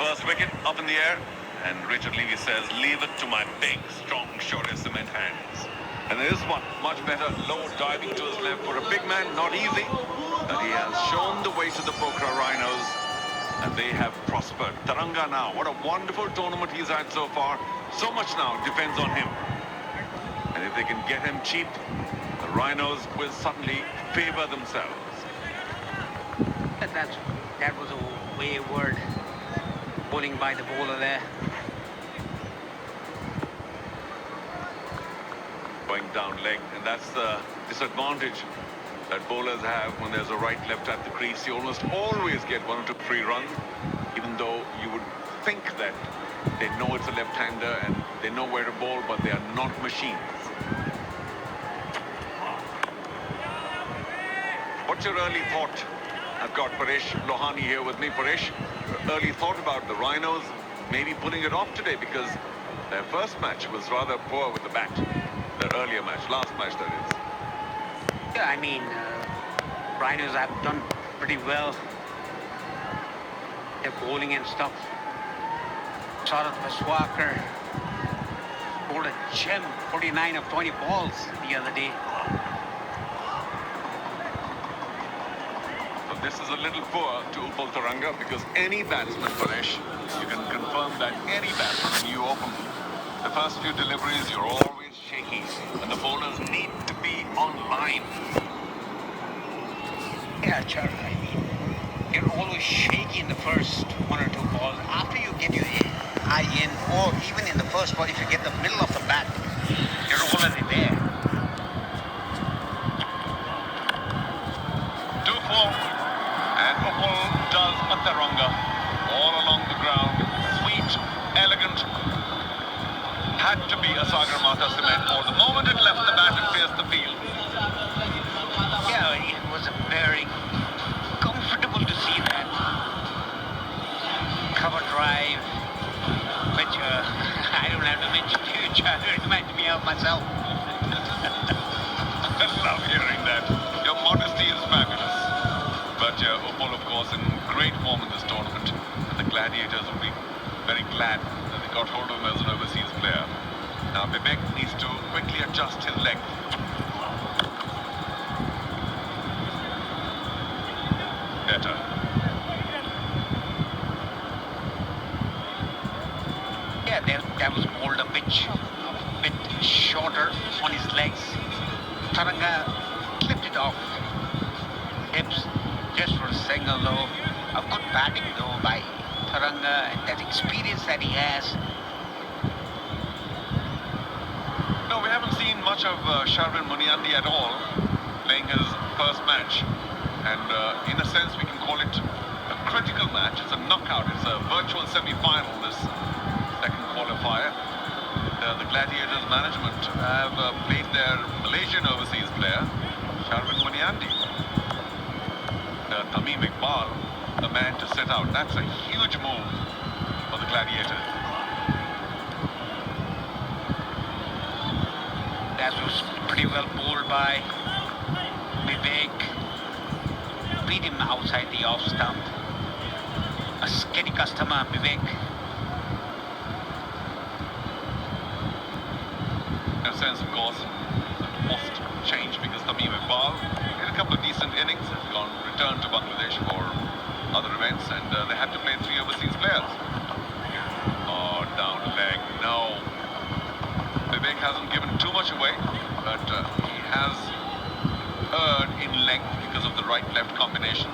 first wicket up in the air, and Richard Levy says, leave it to my big, strong, shorter cement hands. And there is one much better, low diving to his left for a big man, not easy, but he has shown the way to the Pokhara Rhinos, and they have prospered. Taranga now, what a wonderful tournament he's had so far. So much now depends on him. And if they can get him cheap, the Rhinos will suddenly favor themselves. That was a wayward bowling by the bowler there. Going down leg, and that's the disadvantage that bowlers have when there's a right-left at the crease. You almost always get 1 or 2 free runs, even though you would think that they know it's a left-hander and they know where to bowl, but they are not machines. What's your early thought? I've got Paresh Lohani here with me. Paresh, early thought about the Rhinos maybe pulling it off today, because their first match was rather poor with the bat. Their earlier match, last match that is. Yeah, I mean, Rhinos have done pretty well. Their bowling and stuff. Saurav Paswakar bowled a gem, 49 of 20 balls the other day. So this is a little poor to Upal Taranga, because any batsman, Paresh, you can confirm that any batsman, when you open the first few deliveries, you're always shaky, and the bowlers need to be on line. Yeah, sure. I mean, you're always shaky in the first 1 or 2 balls. After you get your eye in, or even in the first ball, if you get the middle of the bat, you're already there. 2-4, and Upal does a Taranga all along the ground. Sweet, elegant. Had to be a Sagar Mata cement ball. The moment it left the bat, it pierced the field. Yeah, it was a very comfortable to see that. Cover drive, which I don't have to mention to you, it reminds me of myself. I love hearing that. Your modesty is fabulous. But Upal, of course, in great form in this tournament. And the Gladiators will be very glad that they got hold of him as an overseas player. Now Vivek needs to quickly adjust his length. Better. Yeah, that was bowled a bit shorter on his legs. Taranga clipped it off hips just for a single though. A good batting though by Taranga, and that experience that he has. No, we haven't seen much of Sharvin Muniandi at all, playing his first match. And in a sense, we can call it a critical match. It's a knockout. It's a virtual semi-final, this second qualifier. The Gladiators management have played their Malaysian overseas player, Sharvin Muniandi. Tamim, a man to sit out. That's a huge move for the Gladiators. That was pretty well bowled by Vivek. Beat him outside the off stump. A steady customer, Vivek. In a sense, of course, it must change because Tamim Iqbal had a couple of decent innings, has gone returned to Bangladesh for other events, and they had to play 3 overseas players. Oh, down leg, no. Vivek hasn't given too much away, but he has earned in length because of the right-left combination.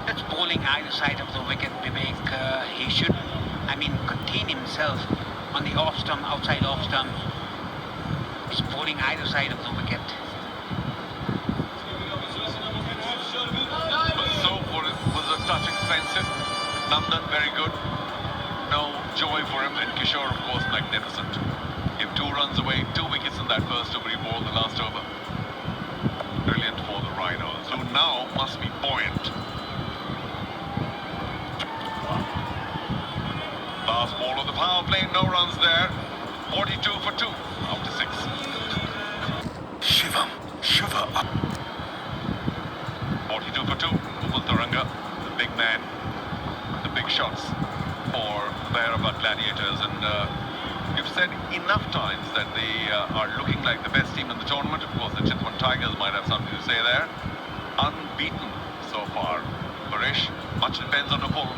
That's bowling either side of the wicket, Vivek. He should, contain himself on the off stump, outside off stump. He's bowling either side of the wicket. So was a touch expensive. Nandan very good. No joy for him, and Kishore, of course, magnificent. Give 2 runs away, 2 wickets in that first over he bowled the last over. Brilliant for the Rhinos, who now must be buoyant. Last ball of the power play, no runs there. 42 for 2 after 6. Shivam, Shiva up. 42 for 2. Upul Taranga, the big man, the big shots for Bhairahawa Gladiators. And you've said enough times that they are looking like the best team in the tournament. Of course, the Chitwan Tigers might have something to say there. Unbeaten so far. Paresh, much depends on Upul.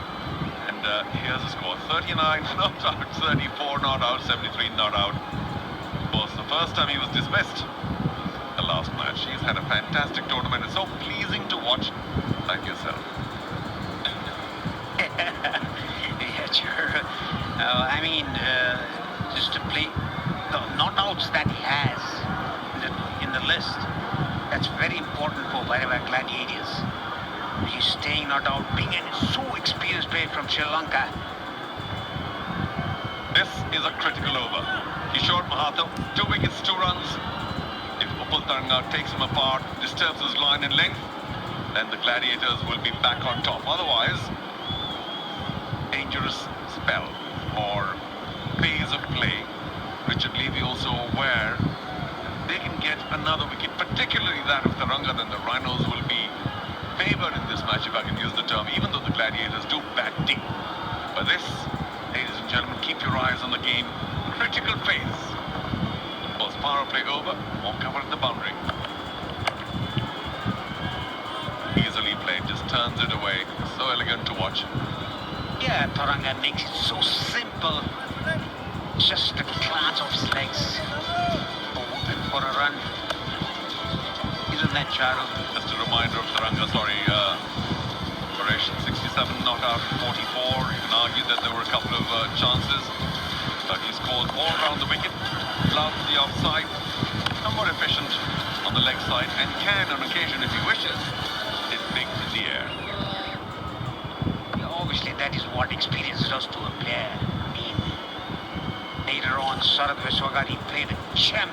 And here's the score. 39 not out, 34 not out, 73 not out. Of course, the first time he was dismissed the last match. He's had a fantastic tournament. It's so pleasing to watch, like yourself. Yeah, sure. I mean, just to play the knockouts that he has in the list, that's very important for Bhairahawa Gladiators. He's staying not out, being a so experienced player from Sri Lanka. This is a critical over. Kishore Mahato, 2 wickets, 2 runs. If Upul Taranga takes him apart, disturbs his line and length, then the Gladiators will be back on top. Otherwise, dangerous spell or phase of play. Richard Levy also aware they can get another wicket, particularly that of Taranga, then the Rhinos will be favoured in this match, if I can use the term, even though the Gladiators do bat deep. But this, ladies and gentlemen, keep your eyes on the game. Critical phase. Was power play over, or cover at the boundary. Easily played, just turns it away. So elegant to watch. Yeah, Taranga makes it so simple. Just a glance of his legs for a run. Isn't that Charu? Just a reminder of Taranga, Paresh, 67 not out, 44. You can argue that there were a couple of chances, but he scored all around the wicket, loves the offside, somewhat efficient on the leg side, and can, on occasion, if he wishes, hit big in the air. Yeah, obviously, that is what experience does to a player. I mean, later on, Sarath Vishwagari played a champ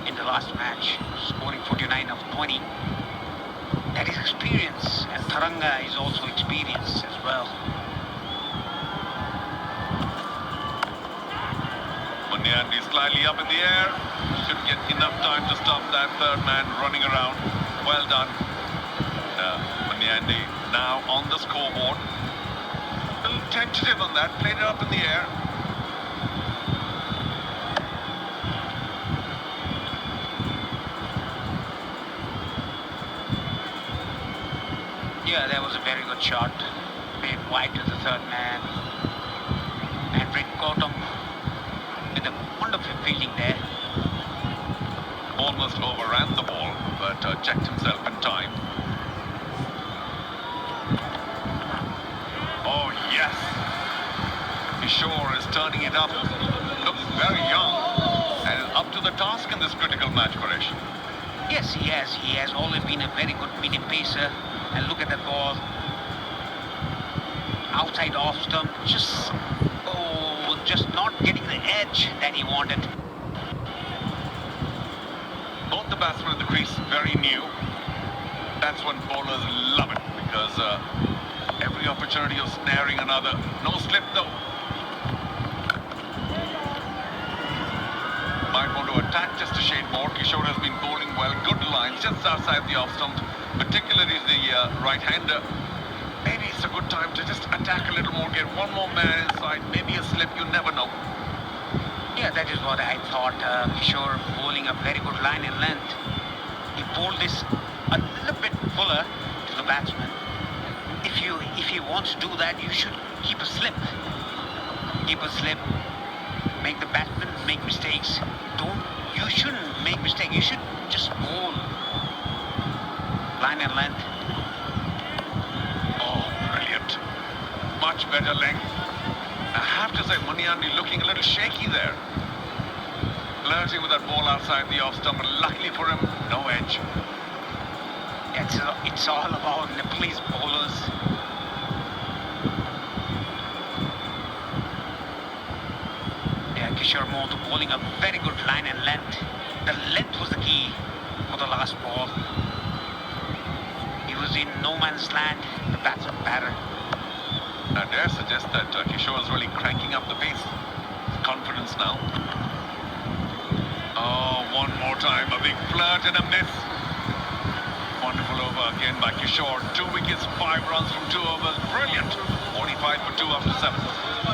in the last match, scoring 49 of 20. That is experience, and Taranga is also experience as well. Munyandi slightly up in the air. Should get enough time to stop that third man running around. Well done. Munyandi now on the scoreboard. A little tentative on that, played it up in the air. Yeah, that was a very good shot. Played wide to the third man. And Rick Gautam with a wonderful fielding there. Almost overran the ball, but checked himself in time. Oh, yes. Kishore is turning it up. Looks very young and is up to the task in this critical match, Paresh. Yes, he has. He has always been a very good medium pacer. And look at that ball. Outside off stump. Just not getting the edge that he wanted. Both the batsmen at the crease very new. That's when bowlers love it, because every opportunity of snaring another. No slip though. Might want to attack just a shade more. Kishore has been bowling well. Good lines just outside the off stump, particularly the right-hander. Maybe it's a good time to just attack a little more, get one more man inside, maybe a slip, you never know. Yeah, that is what I thought. Kishore bowling a very good line and length. He bowled this a little bit fuller to the batsman. If he wants to do that, you should keep a slip. Keep a slip. Make the batsman make mistakes. You shouldn't make mistakes. You should just bowl line and length. Oh, brilliant. Much better length. I have to say, Munyandi looking a little shaky there. Flirting with that ball outside the off stump, and luckily for him, no edge. It's all about Nepalese bowlers. Yeah, Kishore Moto bowling a very good line and length. The length was the key for the last ball. He was in no man's land, the batsman batter. I dare suggest that Kishore is really cranking up the pace. Confidence now. Oh, one more time, a big flirt and a miss. Wonderful over. over again by Kishore. 2 wickets, 5 runs from 2 overs. Brilliant. 45 for 2 after 7.